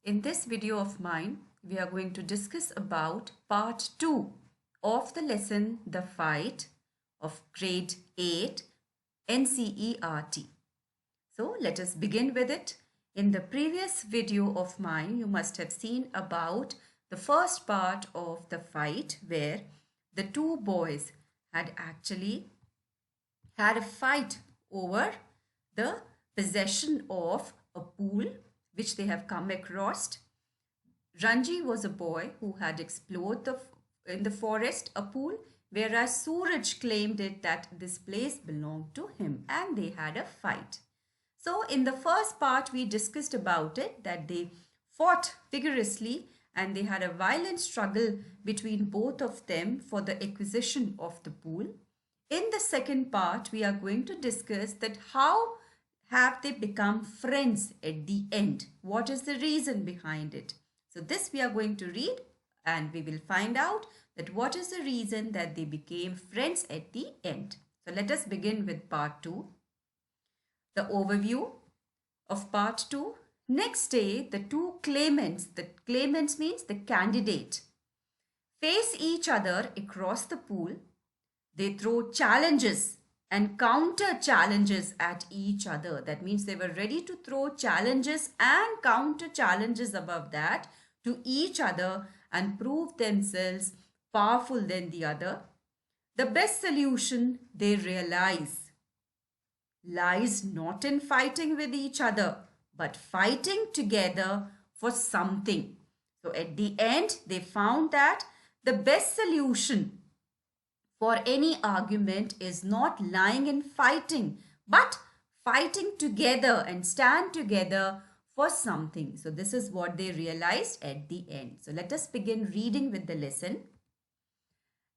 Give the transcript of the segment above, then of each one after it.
In this video of mine, we are going to discuss about part 2 of the lesson The Fight of grade 8 NCERT. So let us begin with it. In the previous video of mine, you must have seen about the first part of the fight where the two boys had actually had a fight over the possession of a pool which they have come across. Ranji was a boy who had explored in the forest a pool, whereas Suraj claimed it that this place belonged to him, and they had a fight. So in the first part we discussed about it, that they fought vigorously and they had a violent struggle between both of them for the acquisition of the pool. In the second part we are going to discuss that how have they become friends at the end? What is the reason behind it? So this we are going to read and we will find out that what is the reason that they became friends at the end. So let us begin with part 2. The overview of part 2. Next day, the two claimants means the candidate, face each other across the pool. They throw challenges and counter challenges at each other. That means they were ready to throw challenges and counter challenges above that to each other and prove themselves powerful than the other. The best solution, they realize, lies not in fighting with each other, but fighting together for something. So at the end, they found that the best solution for any argument is not lying in fighting, but fighting together and stand together for something. So this is what they realized at the end. So let us begin reading with the lesson.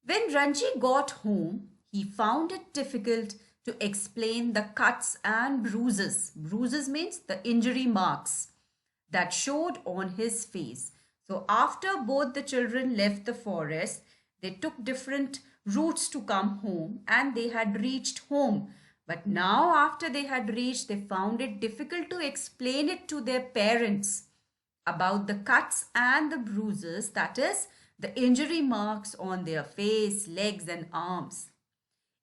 When Ranji got home, he found it difficult to explain the cuts and bruises. Bruises means the injury marks that showed on his face. So after both the children left the forest, they took different routes to come home and they had reached home. But now after they had reached, they found it difficult to explain it to their parents about the cuts and the bruises, that is the injury marks on their face, legs and arms.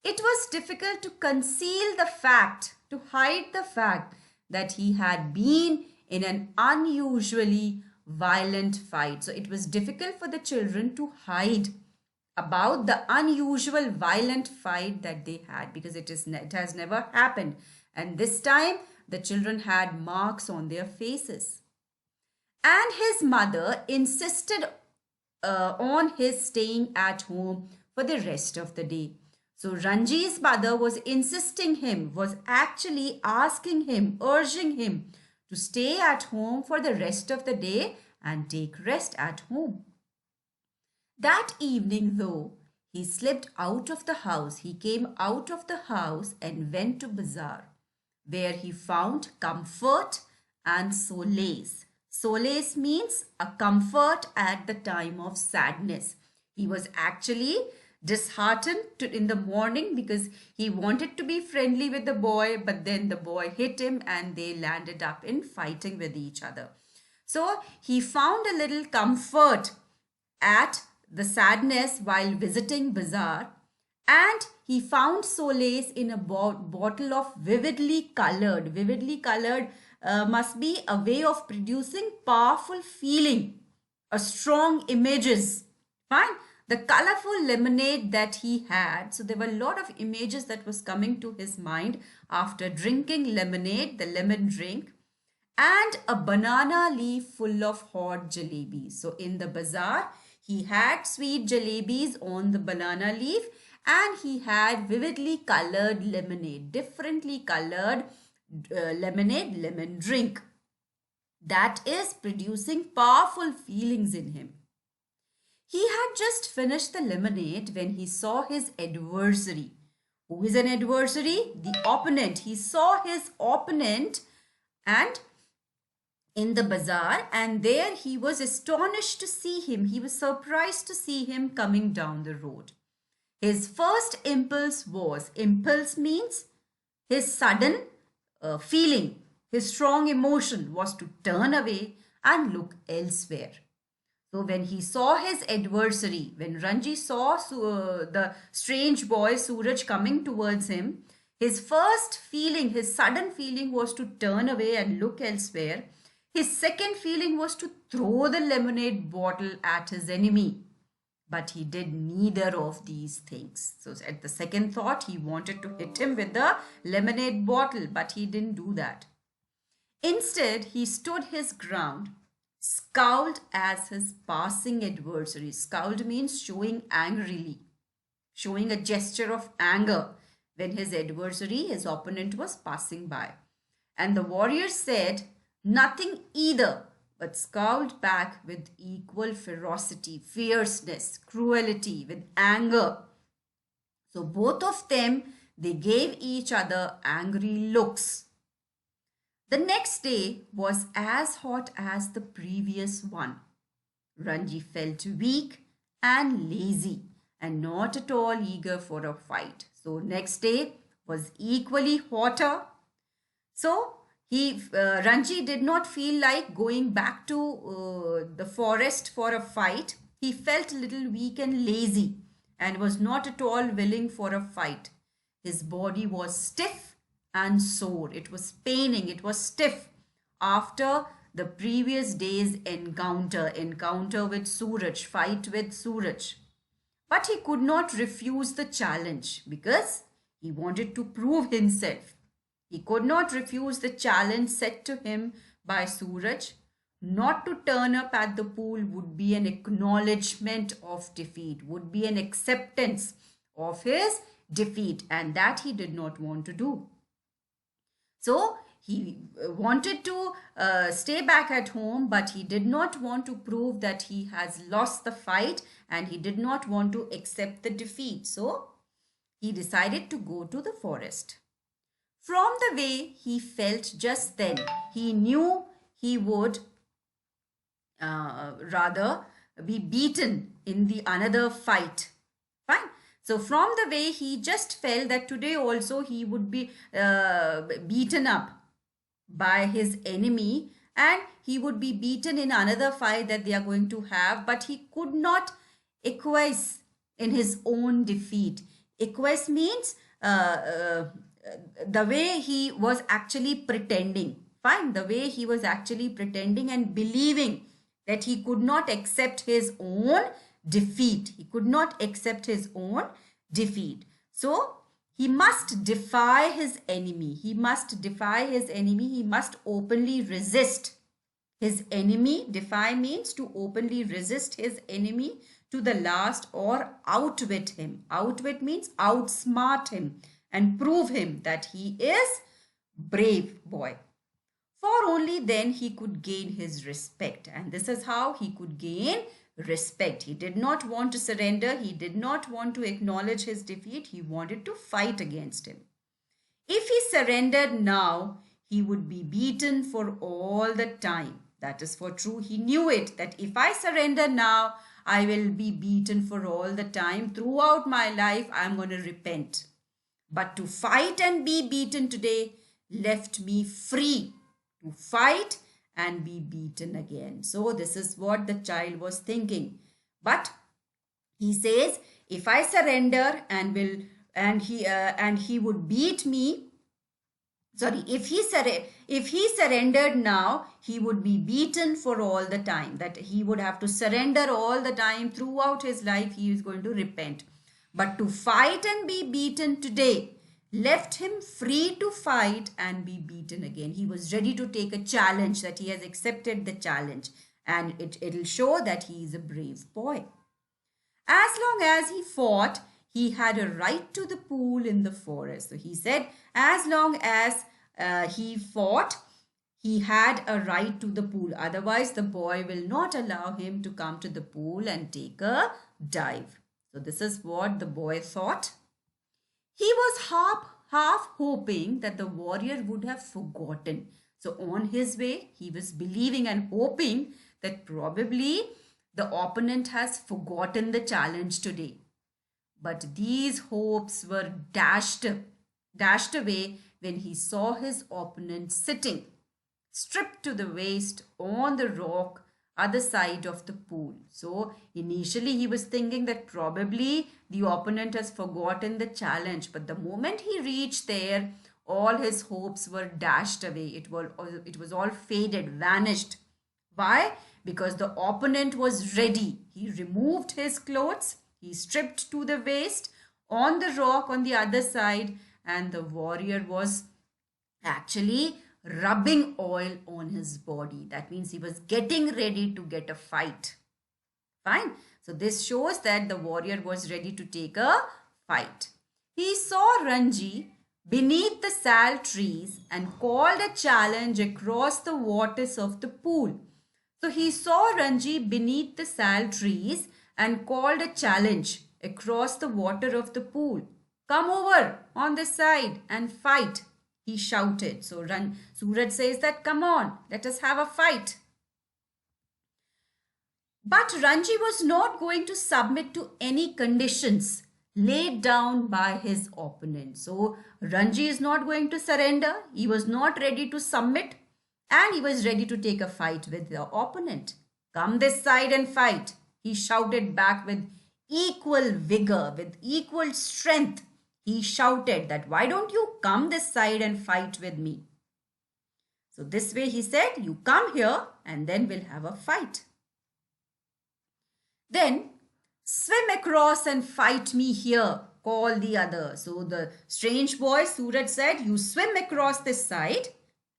It was difficult to conceal the fact, to hide the fact that he had been in an unusually violent fight. So it was difficult for the children to hide about the unusual violent fight that they had, because it has never happened, and this time the children had marks on their faces. And his mother insisted on his staying at home for the rest of the day. So Ranji's mother was actually asking him, urging him to stay at home for the rest of the day and take rest at home. That evening, though, he slipped out of the house. He came out of the house and went to bazaar, where he found comfort and solace. Solace means a comfort at the time of sadness. He was actually disheartened in the morning because he wanted to be friendly with the boy, but then the boy hit him and they landed up in fighting with each other. So he found a little comfort at the sadness while visiting bazaar, and he found solace in a bottle of vividly colored. Vividly colored must be a way of producing powerful feeling, a strong images. Fine. The colorful lemonade that he had, so there were a lot of images that was coming to his mind after drinking lemonade, the lemon drink, and a banana leaf full of hot jalebis. So in the bazaar, he had sweet jalebis on the banana leaf and he had vividly colored lemonade, differently colored lemonade, lemon drink. That is producing powerful feelings in him. He had just finished the lemonade when he saw his adversary. Who is an adversary? The opponent. He saw his opponent and in the bazaar, and there he was astonished to see him. He was surprised to see him coming down the road. His first impulse means his sudden feeling, his strong emotion was to turn away and look elsewhere. So when he saw his adversary, when Ranji saw the strange boy Suraj coming towards him, his first feeling, his sudden feeling was to turn away and look elsewhere. His second feeling was to throw the lemonade bottle at his enemy. But he did neither of these things. So at the second thought, he wanted to hit him with the lemonade bottle, but he didn't do that. Instead, he stood his ground, scowled as his passing adversary. Scowled means showing angrily, showing a gesture of anger when his adversary, his opponent, was passing by. And the warrior said nothing either, but scowled back with equal ferocity, fierceness, cruelty, with anger. So both of them, they gave each other angry looks. The next day was as hot as the previous one. Ranji felt weak and lazy and not at all eager for a fight. So next day was equally hotter. So Ranji did not feel like going back to the forest for a fight. He felt a little weak and lazy and was not at all willing for a fight. His body was stiff and sore. It was paining. It was stiff after the previous day's encounter with Suraj, fight with Suraj. But he could not refuse the challenge because he wanted to prove himself. He could not refuse the challenge set to him by Suraj. Not to turn up at the pool would be an acknowledgement of defeat, would be an acceptance of his defeat, and that he did not want to do. So he wanted to stay back at home, but he did not want to prove that he has lost the fight and he did not want to accept the defeat. So he decided to go to the forest. From the way he felt just then, he knew he would rather be beaten in the another fight. Fine. So from the way he just felt that today also he would be beaten up by his enemy and he would be beaten in another fight that they are going to have, but he could not acquiesce in his own defeat. Acquiesce means the way he was actually pretending. Fine, the way he was actually pretending and believing that he could not accept his own defeat. He could not accept his own defeat. So he must defy his enemy. He must defy his enemy. He must openly resist his enemy. Defy means to openly resist his enemy to the last or outwit him. Outwit means outsmart him and prove him that he is brave boy. For only then he could gain his respect. And this is how he could gain respect. He did not want to surrender. He did not want to acknowledge his defeat. He wanted to fight against him. If he surrendered now, he would be beaten for all the time. That is for true. He knew it, that if I surrender now, I will be beaten for all the time. Throughout my life, I am going to repent. But to fight and be beaten today left me free to fight and be beaten again. So this is what the child was thinking. But he says, if I surrender and he would beat me. Sorry, if he surrendered now, he would be beaten for all the time. That he would have to surrender all the time. Throughout his life, he is going to repent. But to fight and be beaten today left him free to fight and be beaten again. He was ready to take a challenge, that he has accepted the challenge, and it'll show that he is a brave boy. As long as he fought, he had a right to the pool in the forest. So he said, as long as he fought, he had a right to the pool. Otherwise, the boy will not allow him to come to the pool and take a dive. So this is what the boy thought. He was half hoping that the warrior would have forgotten. So on his way, he was believing and hoping that probably the opponent has forgotten the challenge today. But these hopes were dashed away when he saw his opponent sitting stripped to the waist on the rock other side of the pool. So initially he was thinking that probably the opponent has forgotten the challenge, but the moment he reached there, all his hopes were dashed away. It was all faded, vanished. Why? Because the opponent was ready. He removed his clothes, he stripped to the waist on the rock on the other side, and the warrior was actually rubbing oil on his body. That means he was getting ready to get a fight. Fine. So this shows that the warrior was ready to take a fight. He saw Ranji beneath the sal trees and called a challenge across the waters of the pool. So he saw Ranji beneath the sal trees and called a challenge across the water of the pool. Come over on this side and fight, he shouted. So Suraj says that, come on, let us have a fight. But Ranji was not going to submit to any conditions laid down by his opponent. So Ranji is not going to surrender. He was not ready to submit, and he was ready to take a fight with the opponent. Come this side and fight, he shouted back with equal vigor, with equal strength. He shouted that, why don't you come this side and fight with me? So this way he said, you come here and then we'll have a fight. Then swim across and fight me here, called the other. So the strange boy Suraj said, you swim across this side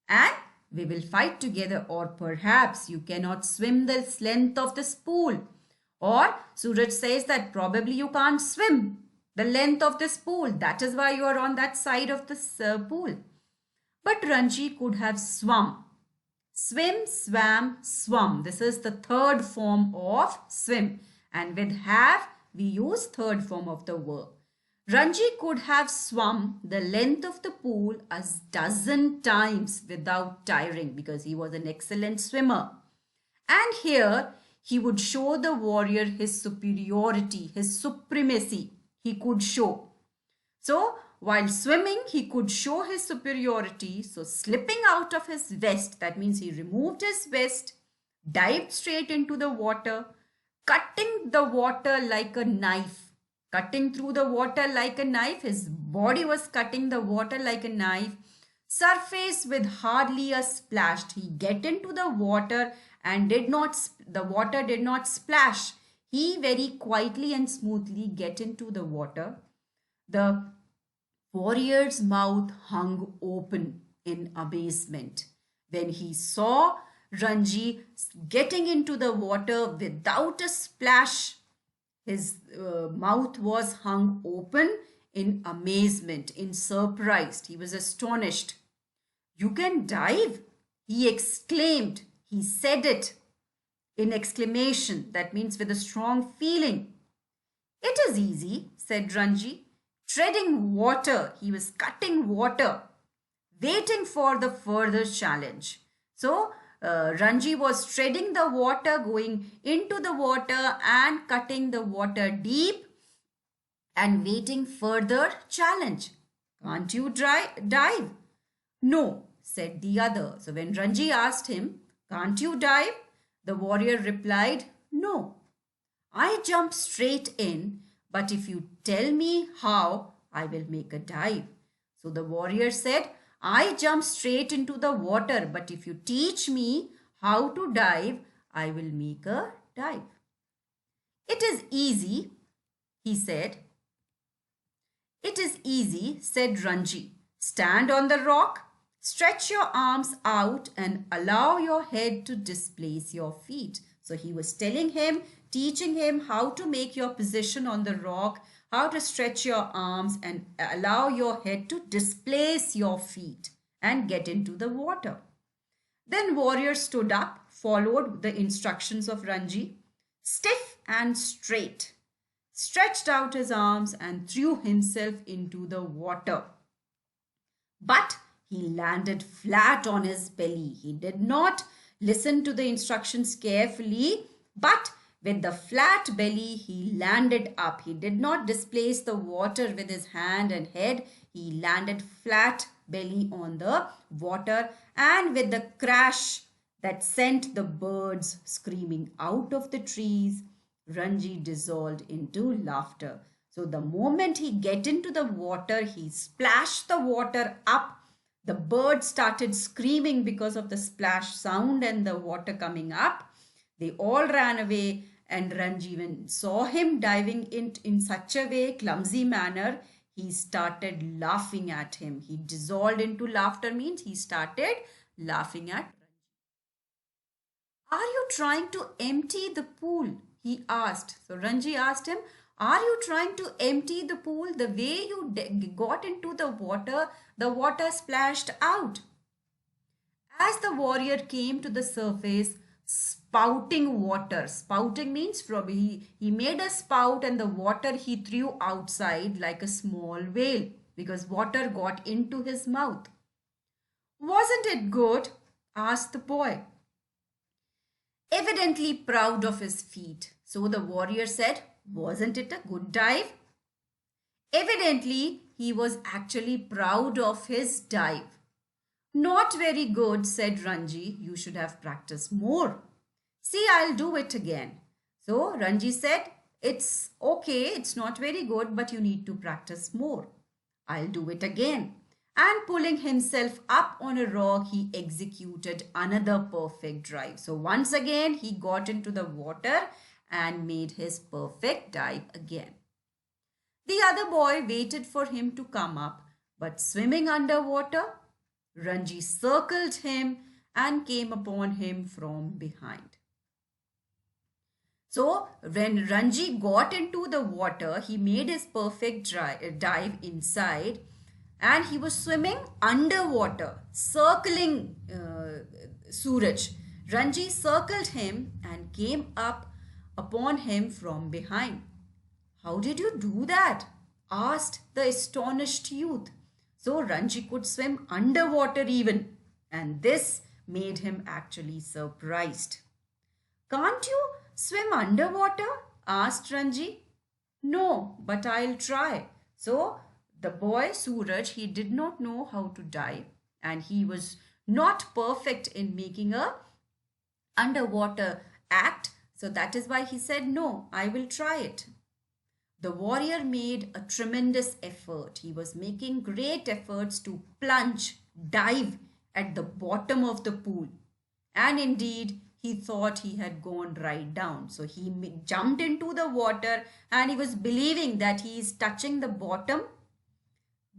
and we will fight together, or perhaps you cannot swim this length of this pool. Or Suraj says that probably you can't swim the length of this pool. That is why you are on that side of this pool. But Ranji could have swum. Swim, swam, swum. This is the third form of swim. And with have, we use third form of the verb. Ranji could have swum the length of the pool a dozen times without tiring, because he was an excellent swimmer. And here he would show the warrior his superiority, his supremacy. He could show. So while swimming, he could show his superiority. So slipping out of his vest, that means he removed his vest, dived straight into the water, cutting the water like a knife. Cutting through the water like a knife. His body was cutting the water like a knife. Surface with hardly a splash. He get into the water and the water did not splash. He very quietly and smoothly get into the water. The warrior's mouth hung open in amazement when he saw Ranji getting into the water without a splash. His mouth was hung open in amazement, in surprise. He was astonished. You can dive? He exclaimed. He said it in exclamation. That means with a strong feeling. It is easy, said Ranji. Treading water. He was cutting water, waiting for the further challenge. So, Ranji was treading the water, going into the water and cutting the water deep and waiting further challenge. Can't you dive? No, said the other. So when Ranji asked him, can't you dive? The warrior replied, no. I jump straight in, but if you tell me how, I will make a dive. So the warrior said, I jump straight into the water, but if you teach me how to dive, I will make a dive. It is easy, he said. It is easy, said Ranji. Stand on the rock, stretch your arms out and allow your head to displace your feet. So he was telling him, teaching him how to make your position on the rock, how to stretch your arms and allow your head to displace your feet and get into the water. Then warrior stood up, followed the instructions of Ranji, stiff and straight, stretched out his arms and threw himself into the water. But he landed flat on his belly. He did not listen to the instructions carefully, but with the flat belly, he landed up. He did not displace the water with his hand and head. He landed flat belly on the water, and with the crash that sent the birds screaming out of the trees, Ranji dissolved into laughter. So the moment he get into the water, he splashed the water up. The birds started screaming because of the splash sound and the water coming up. They all ran away, and Ranji, when saw him diving in such a way, clumsy manner, he started laughing at him. He dissolved into laughter means he started laughing at Ranji. Are you trying to empty the pool? He asked. So Ranji asked him, are you trying to empty the pool? The way you got into the water splashed out. As the warrior came to the surface, spouting water. Spouting means from he made a spout, and the water he threw outside like a small whale because water got into his mouth. Wasn't it good? Asked the boy, evidently proud of his feat. So the warrior said, wasn't it a good dive? Evidently, he was actually proud of his dive. Not very good, said Ranji. You should have practiced more. See, I'll do it again. So Ranji said, it's okay, it's not very good, but you need to practice more. I'll do it again. And pulling himself up on a rock, he executed another perfect dive. So once again, he got into the water and made his perfect dive again. The other boy waited for him to come up, but swimming underwater, Ranji circled him and came upon him from behind. So when Ranji got into the water, he made his perfect dive inside, and he was swimming underwater, circling Suraj. Ranji circled him and came up upon him from behind. How did you do that? Asked the astonished youth. So Ranji could swim underwater even, and this made him actually surprised. Can't you swim underwater? Asked Ranji. No, but I'll try. So the boy Suraj, he did not know how to dive, and he was not perfect in making a underwater act. So that is why he said, no, I will try it. The warrior made a tremendous effort. He was making great efforts to plunge, dive at the bottom of the pool. And indeed, he thought he had gone right down. So he jumped into the water and he was believing that he is touching the bottom.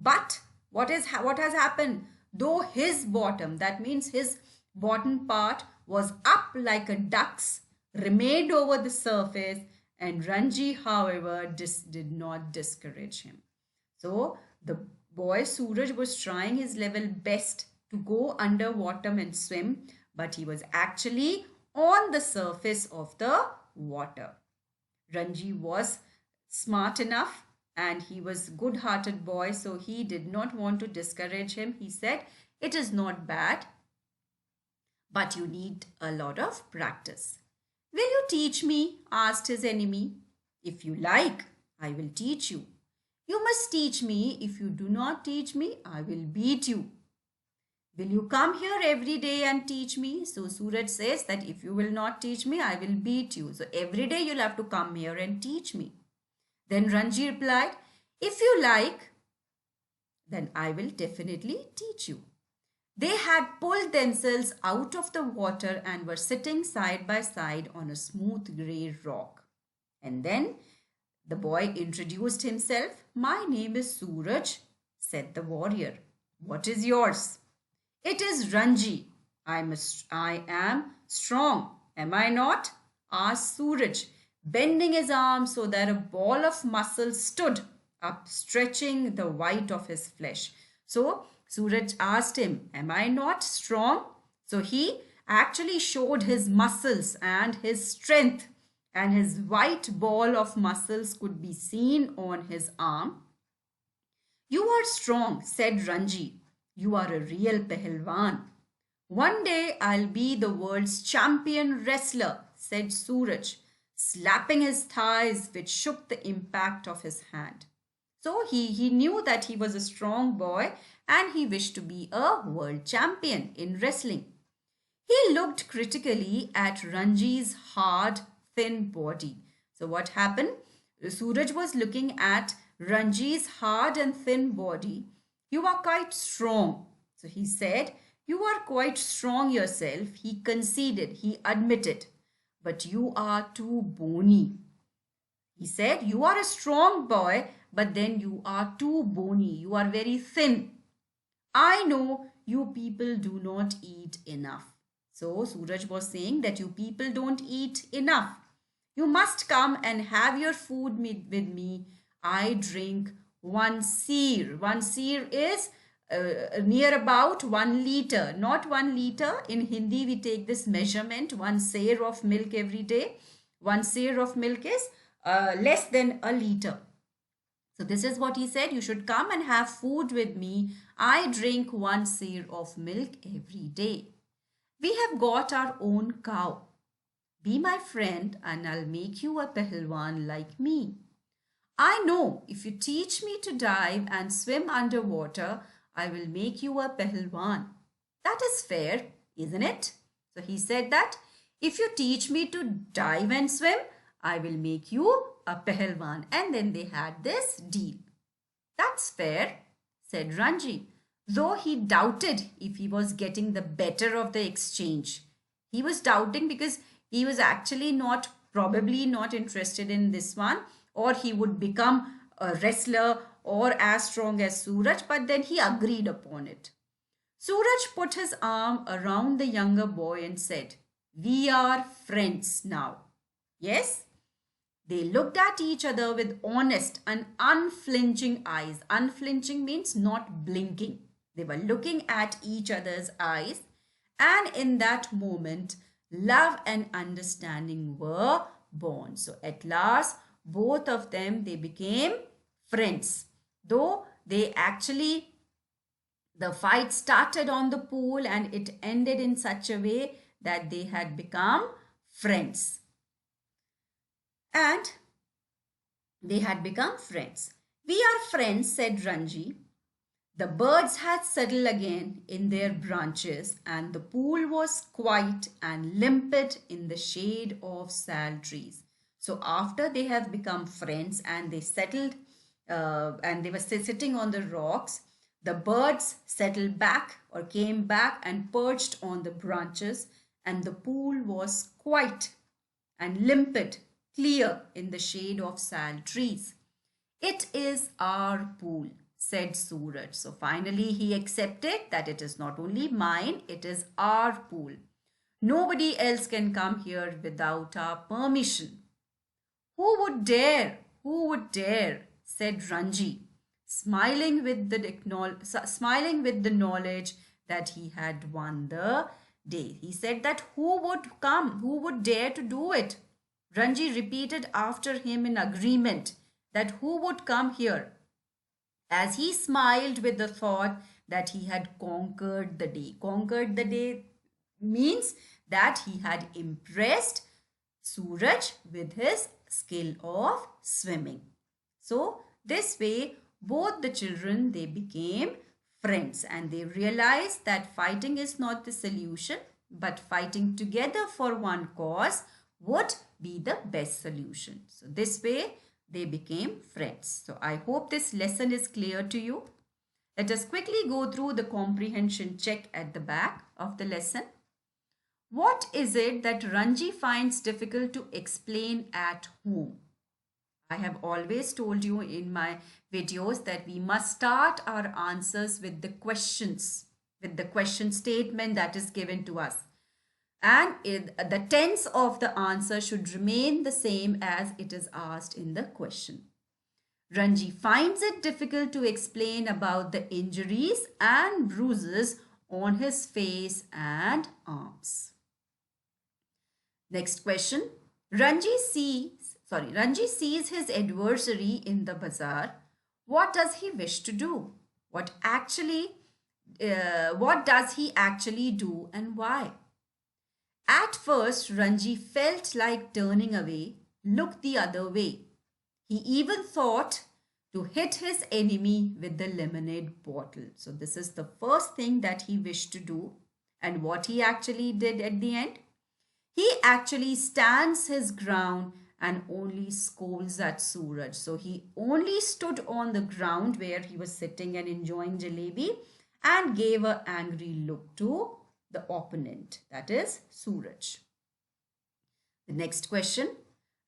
But what has happened? Though his bottom, that means his bottom part was up like a duck's, remained over the surface, and Ranji, however, did not discourage him. So the boy Suraj was trying his level best to go underwater and swim, but he was actually on the surface of the water. Ranji was smart enough and he was good-hearted boy, so he did not want to discourage him. He said, it is not bad, but you need a lot of practice. Will you teach me? Asked his enemy. If you like, I will teach you. You must teach me. If you do not teach me, I will beat you. Will you come here every day and teach me? So Suraj says that if you will not teach me, I will beat you. So every day you'll have to come here and teach me. Then Ranji replied, if you like, then I will definitely teach you. They had pulled themselves out of the water and were sitting side by side on a smooth grey rock. And then the boy introduced himself. My name is Suraj, said the warrior. What is yours? It is Ranji. I am strong. Am I not? Asked Suraj, bending his arm so that a ball of muscle stood up, stretching the white of his flesh. So Suraj asked him, am I not strong? So he actually showed his muscles and his strength, and his white ball of muscles could be seen on his arm. You are strong, said Ranji. You are a real pehelwan. One day I'll be the world's champion wrestler, said Suraj, slapping his thighs, which shook the impact of his hand. So he knew that he was a strong boy and he wished to be a world champion in wrestling. He looked critically at Ranji's hard, thin body. So what happened? Suraj was looking at Ranji's hard and thin body. You are quite strong. So he said, you are quite strong yourself. He conceded, he admitted. But you are too bony. He said, you are a strong boy, but then you are too bony. You are very thin. I know you people do not eat enough. So Suraj was saying that you people don't eat enough. You must come and have your food with me. I drink 1 seer. 1 seer is near about 1 liter. Not 1 liter. In Hindi, we take this measurement. 1 seer of milk every day. 1 seer of milk is less than a liter. So this is what he said. You should come and have food with me. I drink 1 seer of milk every day. We have got our own cow. Be my friend and I'll make you a pehlwan like me. I know if you teach me to dive and swim underwater, I will make you a pehlwan. That is fair, isn't it? So he said that if you teach me to dive and swim, I will make you a pehlwan. And then they had this deal. That's fair, said Ranji, though he doubted if he was getting the better of the exchange. He was doubting because he was actually probably not interested in this one, or he would become a wrestler or as strong as Suraj, but then he agreed upon it. Suraj put his arm around the younger boy and said, we are friends now. Yes? They looked at each other with honest and unflinching eyes. Unflinching means not blinking. They were looking at each other's eyes, and in that moment, love and understanding were born. So at last, both of them, they became friends. Though they actually, the fight started on the pool and it ended in such a way that they had become friends. And they had become friends. We are friends, said Ranji. The birds had settled again in their branches and the pool was quiet and limpid in the shade of sal trees. So after they have become friends and they settled and they were sitting on the rocks, the birds settled back or came back and perched on the branches, and the pool was quiet and limpid, clear in the shade of sal trees. It is our pool, said Suraj. So finally he accepted that it is not only mine, it is our pool. Nobody else can come here without our permission. Who would dare? Who would dare? Said Ranji, smiling with the knowledge that he had won the day. He said that who would come? Who would dare to do it? Ranji repeated after him in agreement that who would come here, as he smiled with the thought that he had conquered the day. Conquered the day means that he had impressed Suraj with his skill of swimming. So this way, both the children, they became friends and they realized that fighting is not the solution, but fighting together for one cause would be the best solution. So this way, they became friends. So I hope this lesson is clear to you. Let us quickly go through the comprehension check at the back of the lesson. What is it that Ranji finds difficult to explain at home? I have always told you in my videos that we must start our answers with the questions, with the question statement that is given to us. And the tense of the answer should remain the same as it is asked in the question. Ranji finds it difficult to explain about the injuries and bruises on his face and arms. Next question. Ranji sees his adversary in the bazaar. What does he wish to do? What does he actually do and why? At first, Ranji felt like turning away, looked the other way. He even thought to hit his enemy with the lemonade bottle. So this is the first thing that he wished to do. And what he actually did at the end? He actually stands his ground and only scolds at Suraj. So he only stood on the ground where he was sitting and enjoying jalebi and gave an angry look to the opponent, that is Suraj. The next question.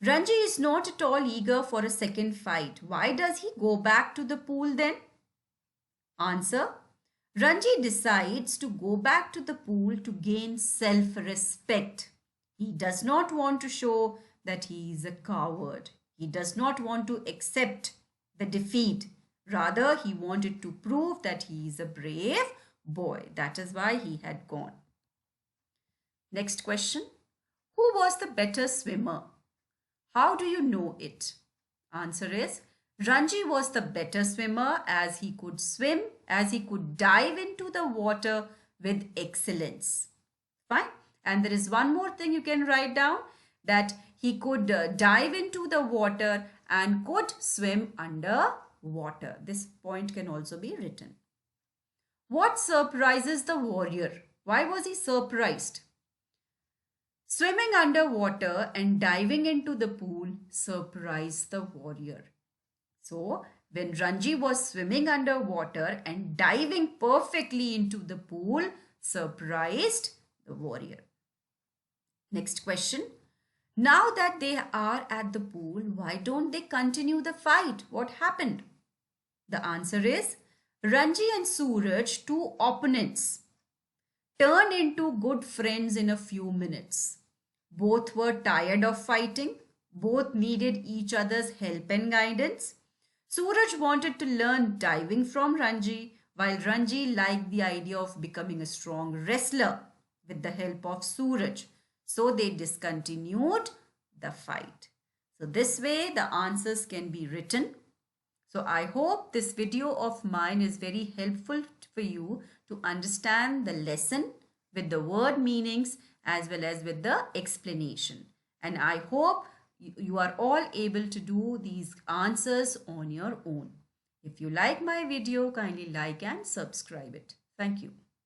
Ranji is not at all eager for a second fight. Why does he go back to the pool then? Answer. Ranji decides to go back to the pool to gain self-respect. He does not want to show that he is a coward. He does not want to accept the defeat. Rather, he wanted to prove that he is a brave boy. That is why he had gone. Next question. Who was the better swimmer? How do you know it? Answer is, Ranji was the better swimmer as he could swim, as he could dive into the water with excellence. Fine. And there is one more thing you can write down, that he could dive into the water and could swim under water. This point can also be written. What surprises the warrior? Why was he surprised? Swimming underwater and diving into the pool surprised the warrior. So, when Ranji was swimming underwater and diving perfectly into the pool, surprised the warrior. Next question. Now that they are at the pool, why don't they continue the fight? What happened? The answer is, Ranji and Suraj, two opponents, turned into good friends in a few minutes. Both were tired of fighting. Both needed each other's help and guidance. Suraj wanted to learn diving from Ranji, while Ranji liked the idea of becoming a strong wrestler with the help of Suraj. So they discontinued the fight. So this way the answers can be written. So I hope this video of mine is very helpful for you to understand the lesson with the word meanings as well as with the explanation. And I hope you are all able to do these answers on your own. If you like my video, kindly like and subscribe it. Thank you.